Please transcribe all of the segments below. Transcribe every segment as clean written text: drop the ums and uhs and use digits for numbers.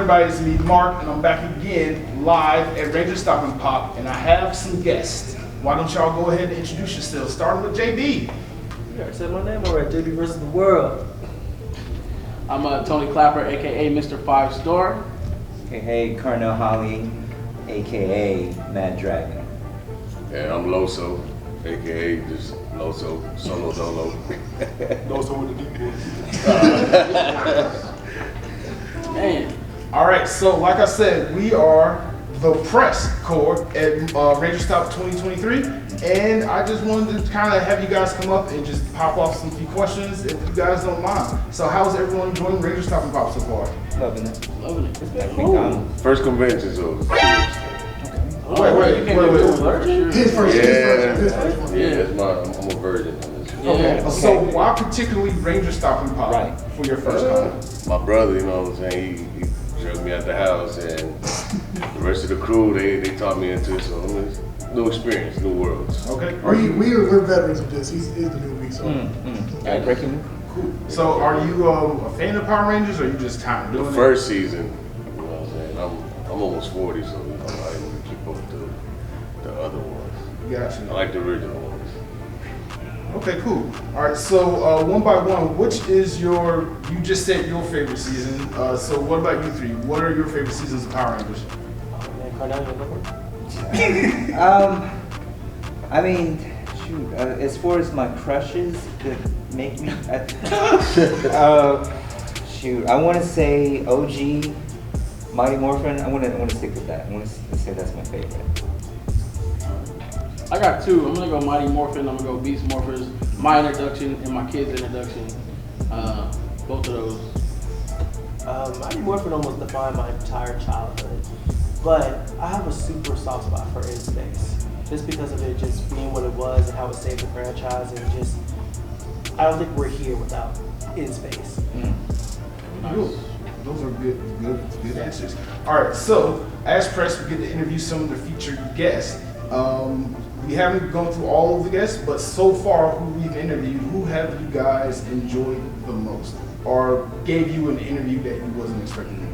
everybody? It's me, Mark, and I'm back again live at Ranger Stop and Pop, and I have some guests. Why don't y'all go ahead and introduce yourselves, starting with JB. You already said my name already, JB versus the world. I'm Tony Clapper, aka Mr. 5 Star. Hey, Carnell Holly, aka Mad Dragon. And I'm Loso, aka just Loso, Solo Dolo. Loso with the deep voice. Man. All right, so like I said, we are the press corps at Ranger Stop 2023, and I just wanted to kind of have you guys come up and just pop off some few questions if you guys don't mind. So how's everyone enjoying Ranger Stop and Pop so far? Loving it. Loving it. It's been cool. First convention, so. Wait. His first one. Yeah, I'm a virgin on this. Okay. So why particularly Ranger Stop and Pop for your first con? My brother, you know what I'm saying, he drugged me out the house, and the rest of the crew, they taught me into it, so I mean, new experience, new worlds. Okay. We're veterans of this. He's the newbie, so. Breaking. Cool. So are you a fan of Power Rangers, or are you just tired of doing The it? first season, you know what I'm saying, I'm almost 40, so you know, I'm not able to keep up with the other ones. Gotcha. I like the original ones. Okay, cool. All right, so one by one, which is you just said your favorite season. So what about you three? What are your favorite seasons of Power Rangers? I mean, shoot, as far as my crushes that make me, shoot, I want to say OG, Mighty Morphin. I want to stick with that. I want to say that's my favorite. I got two. I'm gonna go Mighty Morphin, I'm gonna go Beast Morphers. My introduction and my kid's introduction. Both of those. Mighty Morphin almost defined my entire childhood. But I have a super soft spot for In Space. Just because of it just being what it was and how it saved the franchise, and just, I don't think we're here without In Space. Cool. Those are good answers. All right, so as press, we get to interview some of the featured guests. We haven't gone through all of the guests, but so far who we've interviewed, who have you guys enjoyed the most, or gave you an interview that you wasn't expecting to do?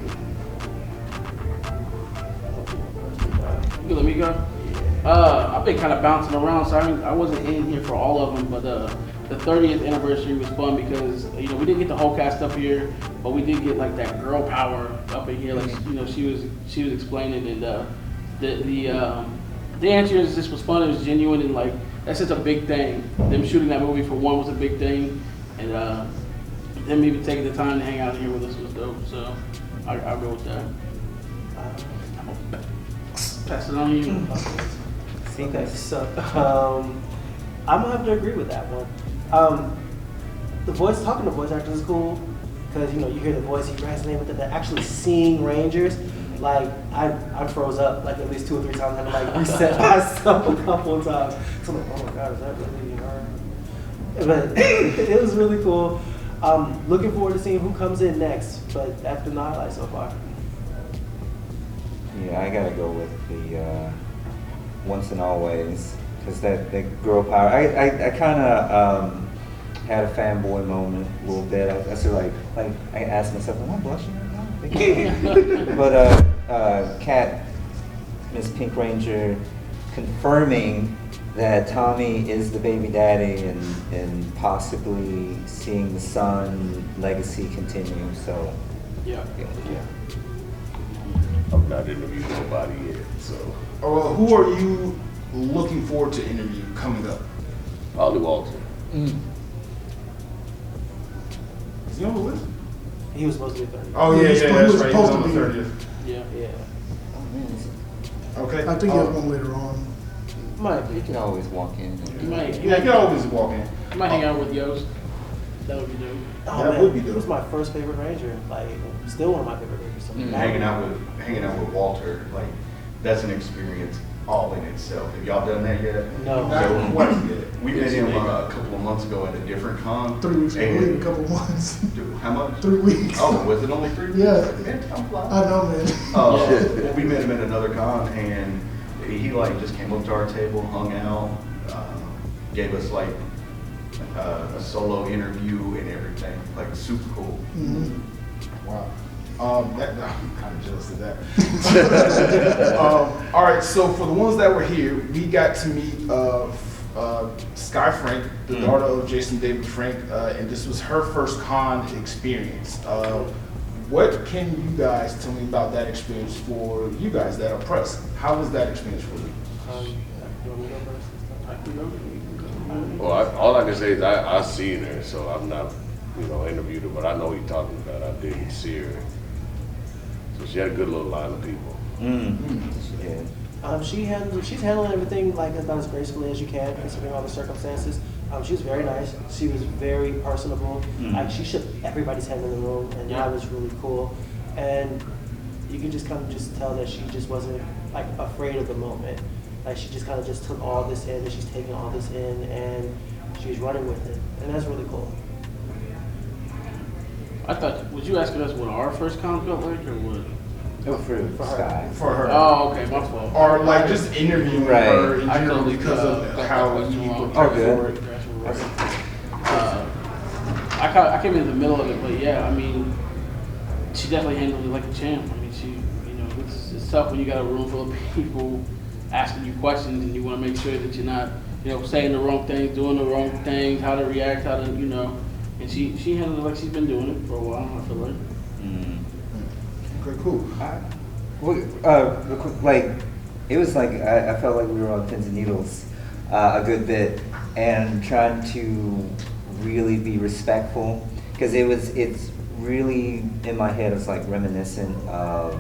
You let me go? I've been kind of bouncing around, so I wasn't in here for all of them, but the 30th anniversary was fun because, you know, we didn't get the whole cast up here, but we did get like that girl power up in here, like, you know, she was explaining, and the answers just was fun. It was genuine, and like that's such a big thing. Them shooting that movie for one was a big thing, and them even taking the time to hang out here with us was dope. So I go with that. Pass it on to you. Okay, so I'm gonna have to agree with that one. Talking to voice actors is cool because, you know, you hear the voice, you resonate with it. That actually seeing Rangers, like I froze up like at least 2 or 3 times, and I like reset myself a couple of times. So I'm like, oh my god, is that really her? But it was really cool. Looking forward to seeing who comes in next. But that's been the highlight so far. Yeah, I gotta go with the Once and Always, because that girl power. I kind of had a fanboy moment a little bit. I sort of like I asked myself, am I blushing right now? But Kat, Miss Pink Ranger, confirming that Tommy is the baby daddy, and possibly seeing the son legacy continue. So Yeah. I've not interviewed nobody yet, so. Who are you looking forward to interview coming up? Ollie Walter. Is he on the list? He was supposed to be 30. Oh yeah, that's right. He was supposed on to the be. 30th. Yeah. Okay. I think he has one later on. you can always walk in. Yeah, you can always walk in. I might hang out with Yost. That would be dope. Oh, That man, would be He dope. was my first favorite Ranger. Like, still one of my favorite Rangers. So Hanging out with Walter, like that's an experience all in itself. Have y'all done that yet? No. So What? we met him a couple of months ago at a different con. 3 weeks ago, and- a couple months. Dude, how much? 3 weeks. Oh, was it only 3 weeks? Yeah. Man, I'm flying. I know, man. We met him at another con, and he like just came up to our table, hung out, gave us like a solo interview and everything. Like super cool. Mhm. Wow. I'm kind of jealous of that. All right, so for the ones that were here, we got to meet Sky Frank, the daughter of Jason David Frank, and this was her first con experience. What can you guys tell me about that experience for you guys that are press? How was that experience for you? Well, all I can say is I seen her, so I'm not, interviewed her, but I know who you're talking about. I didn't see her. So she had a good little line of people. She did. She's handling everything like about as gracefully as you can, considering all the circumstances. She was very nice. She was very personable. Like she shook everybody's hand in the room, and that was really cool. And you can just kind of just tell that she just wasn't like afraid of the moment. Like she just kind of just took all this in, and she's taking all this in, and she's running with it, and that's really cool. I thought, was you asking us what our first con felt like, or what? Oh, for Sky. For her. Oh, okay, my fault. Or like just interviewing her in I general totally because of how you good. I came in the middle of it, but yeah, I mean, she definitely handled it like a champ. I mean, it's tough when you got a room full of people asking you questions and you want to make sure that you're not, saying the wrong things, doing the wrong things, how to react, how to, and she handled it like she's been doing it for a while, I feel like. Okay, cool. It was like I felt like we were on pins and needles a good bit, and trying to really be respectful, because it's really in my head. It's like reminiscent of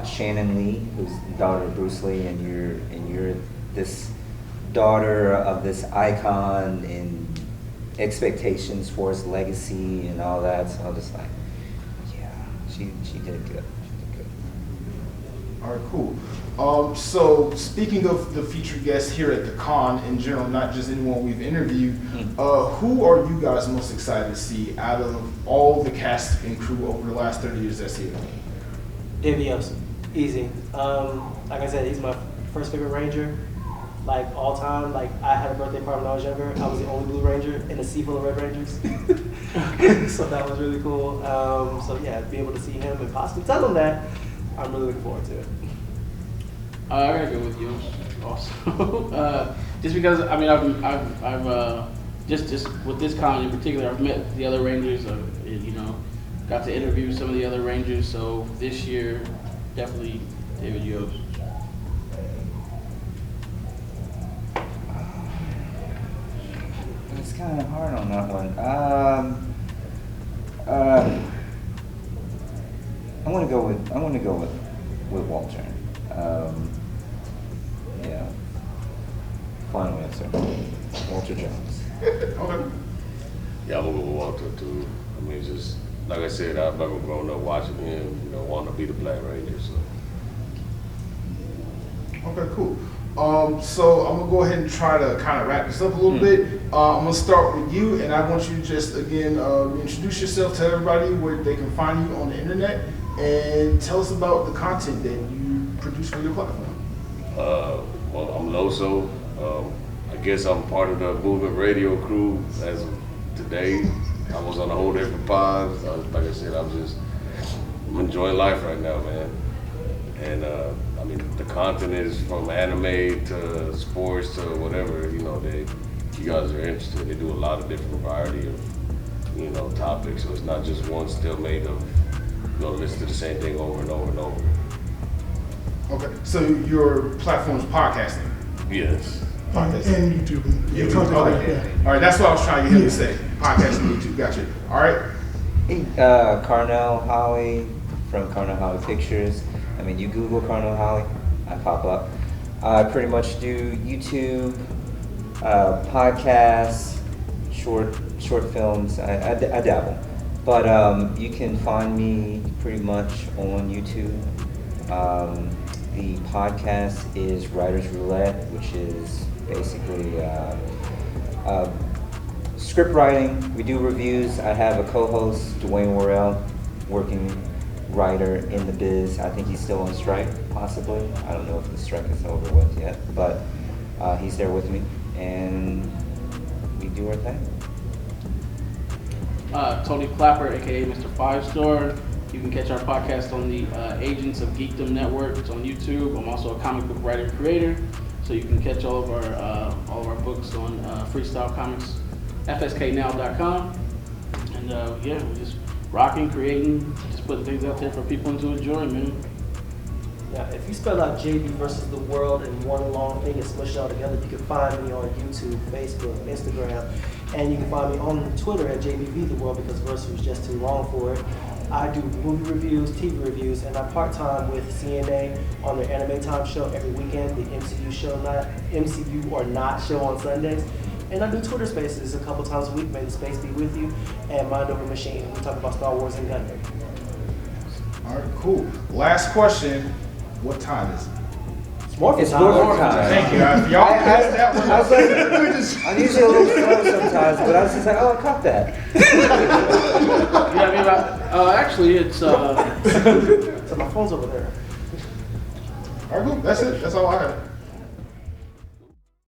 Shannon Lee, who's the daughter of Bruce Lee, and you're this daughter of this icon and expectations for his legacy and all that. So I'm just like, she did good. All right, cool. So speaking of the featured guests here at the con in general, not just anyone we've interviewed, who are you guys most excited to see out of all the cast and crew over the last 30 years that's here? David Yost, easy. Like I said, he's my first favorite Ranger, like all time. Like I had a birthday party when I was younger. I was the only Blue Ranger in a sea full of Red Rangers. So that was really cool. So yeah, be able to see him and possibly tell him that, I'm really looking forward to it. I gotta go with you also. Just because I mean I've just with this con in particular, I've met the other Rangers. Got to interview some of the other Rangers. So this year, definitely David Yost. It's kind of hard on that one. I want to go with Walter. Yeah. Final answer. Walter Jones. Okay. Yeah, I'm gonna go with Walter too. I mean, it's just like I said, I've never grown up watching him, wanting to be the Black Ranger. So. Okay, cool. So I'm gonna go ahead and try to kind of wrap this up a little bit. I'm gonna start with you, and I want you to just again introduce yourself to everybody, where they can find you on the internet, and tell us about the content that you produce for your platform. Well, I'm Loso. I guess I'm part of the Movement Radio crew as of today. I was on a whole different pod. Like I said, I'm enjoying life right now, man. And I mean, the content is from anime to sports to whatever, that you guys are interested. They do a lot of different variety of, topics. So it's not just one still made of, listen to the same thing over and over and over. Okay, so your platform is podcasting? Yes. Podcasting. And YouTube. Yeah, Content okay. like that. All right, that's what I was trying to get him to say. Podcasting, YouTube, gotcha. All right. Hey, Carnell Holly from Carnell Holly Pictures. I mean, you Google Carnell Holly, I pop up. I pretty much do YouTube, podcasts, short films. I dabble, but you can find me pretty much on YouTube. The podcast is Writer's Roulette, which is basically script writing. We do reviews. I have a co-host, Dwayne Worrell, working writer in the biz. I think he's still on strike, possibly. I don't know if the strike is over with yet, but he's there with me, and we do our thing. Tony Clapper, aka Mr. Five Star. You can catch our podcast on the Agents of Geekdom Network. It's on YouTube. I'm also a comic book writer and creator, so you can catch all of our books on Freestyle Comics, fsknow.com. And yeah, we're just rocking, creating, just putting things out there for people to enjoy, man. Yeah, if you spell out JB versus the world in one long thing and smush it all together, you can find me on YouTube, Facebook, Instagram, and you can find me on Twitter at JBV the world because versus was just too long for it. I do movie reviews, TV reviews, and I'm part-time with CNA on their Anime Time show every weekend, the MCU or Not show on Sundays. And I do Twitter Spaces a couple times a week, May the Space be with you, and Mind Over Machine. We talk about Star Wars and Gundam. All right, cool. Last question. What time is it? It's Morphin' It's time. Morphin' time. Thank you. If y'all missed that one, I was like, I'm usually a little slow sometimes, but I was just like, oh, I caught that. Yeah, I mean, actually, it's So my phone's over there. all right, cool. That's it. That's all I have.